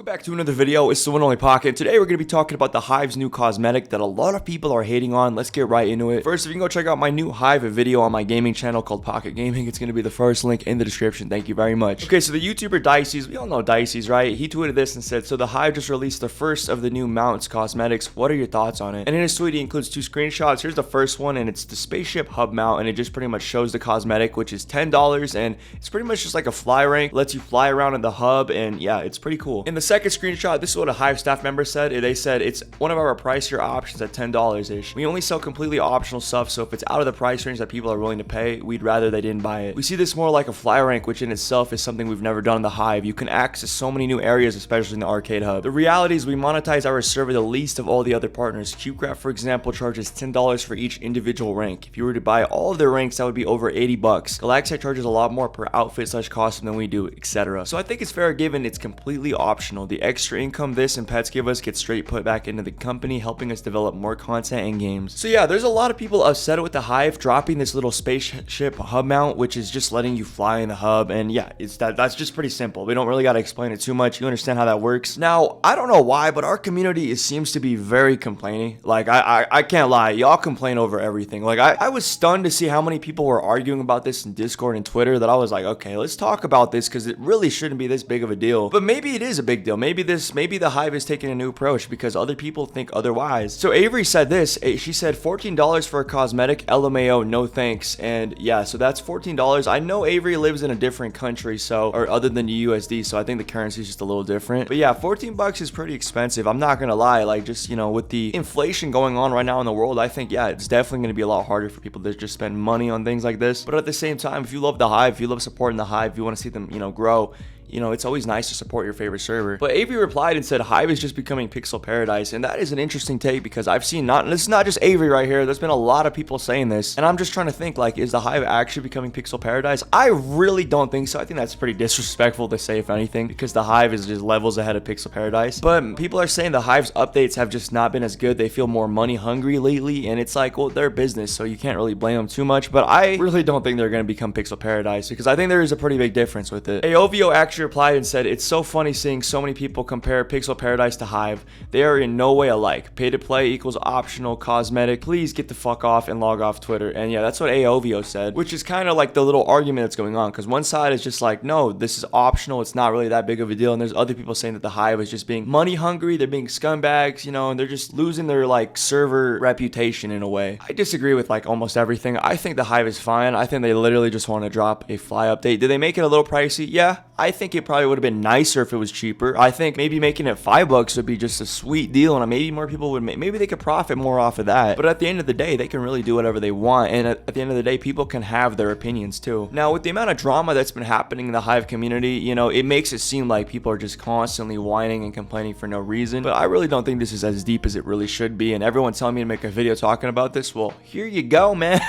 back to another video. It's the one and only Pocket. Today we're going to be talking about the Hive's new cosmetic that a lot of people are hating on. Let's get right into it. First, if you can go check out my new Hive video on my gaming channel called Pocket Gaming, it's going to be the first link in the description. Thank you very much. Okay, so the YouTuber Dicey's, we all know Dicey's, right? He tweeted this and said, so the Hive just released the first of the new mounts cosmetics. What are your thoughts on it? And in his tweet, he includes two screenshots. Here's the first one, and it's the spaceship hub mount, and it just pretty much shows the cosmetic, which is $10, and it's pretty much just like a fly rank. Lets you fly around in the hub, and yeah, it's pretty cool. In the second screenshot, this is what a Hive staff member said. They said it's one of our pricier options at $10-ish. We only sell completely optional stuff, so if it's out of the price range that people are willing to pay, we'd rather they didn't buy it. We see this more like a fly rank, which in itself is something we've never done in the Hive. You can access so many new areas, especially in the arcade hub. The reality is we monetize our server the least of all the other partners. CubeCraft, for example, charges $10 for each individual rank. If you were to buy all of their ranks, that would be over $80. Galactic charges a lot more per outfit / costume than we do, etc. So I think it's fair given it's completely optional. The extra income this and pets give us gets straight put back into the company, helping us develop more content and games. So yeah, there's a lot of people upset with the Hive dropping this little spaceship hub mount, which is just letting you fly in the hub. And yeah, that's just pretty simple. We don't really got to explain it too much. You understand how that works. Now, I don't know why, but our community seems to be very complaining. Like I can't lie, y'all complain over everything. Like I was stunned to see how many people were arguing about this in Discord and Twitter, that I was like, okay, let's talk about this because it really shouldn't be this big of a deal. But maybe it is a big deal. Maybe the Hive is taking a new approach because other people think otherwise. So Avery said this. She said $14 for a cosmetic, LMAO, no thanks. And yeah, so that's $14. I know Avery lives in a different country, so, or other than the USD, so I think the currency is just a little different. But yeah, 14 bucks is pretty expensive. I'm not gonna lie, like, just, you know, with the inflation going on right now in the world, I think, yeah, it's definitely gonna be a lot harder for people to just spend money on things like this. But at the same time, if you love the Hive, if you love supporting the Hive, if you want to see them, you know, grow, you know, it's always nice to support your favorite server. But Avery replied and said Hive is just becoming pixel paradise, and that is an interesting take because I've seen this is not just Avery right here, there's been a lot of people saying this, and I'm just trying to think, like, is the Hive actually becoming pixel paradise? I really don't think so. I think that's pretty disrespectful to say, if anything, because the Hive is just levels ahead of pixel paradise. But people are saying the Hive's updates have just not been as good. They feel more money hungry lately, and it's like, well, they're business, so you can't really blame them too much. But I really don't think they're going to become pixel paradise because I think there is a pretty big difference with it. Aovio actually replied and said, it's so funny seeing so many people compare Pixel Paradise to Hive. They are in no way alike. Pay to play equals optional cosmetic. Please get the fuck off and log off Twitter. And yeah, that's what Aovio said, which is kind of like the little argument that's going on, because one side is just like, no, this is optional, it's not really that big of a deal, and there's other people saying that the Hive is just being money hungry, they're being scumbags, you know, and they're just losing their like server reputation in a way. I disagree with like almost everything. I think the Hive is fine. I think they literally just want to drop a fly update. Did they make it a little pricey? Yeah, I think it probably would have been nicer if it was cheaper. I think maybe making it $5 would be just a sweet deal, and maybe more people would maybe they could profit more off of that. But at the end of the day, they can really do whatever they want, and at the end of the day, people can have their opinions too. Now, with the amount of drama that's been happening in the Hive community, you know, it makes it seem like people are just constantly whining and complaining for no reason, but I really don't think this is as deep as it really should be, and everyone's telling me to make a video talking about this. Well, here you go, man.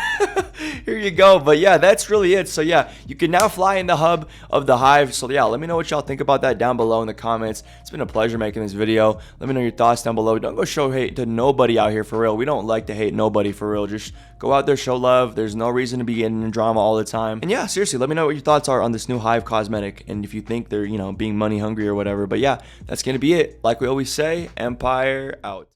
Here you go. But yeah, that's really it. So yeah, you can now fly in the hub of the Hive. So yeah, let me know what y'all think about that down below in the comments. It's been a pleasure making this video. Let me know your thoughts down below. Don't go show hate to nobody out here, for real. We don't like to hate nobody, for real. Just go out there, show love. There's no reason to be getting in drama all the time. And yeah, seriously, let me know what your thoughts are on this new Hive cosmetic, and if you think they're, you know, being money hungry or whatever. But yeah, that's gonna be it. Like we always say, Empire out.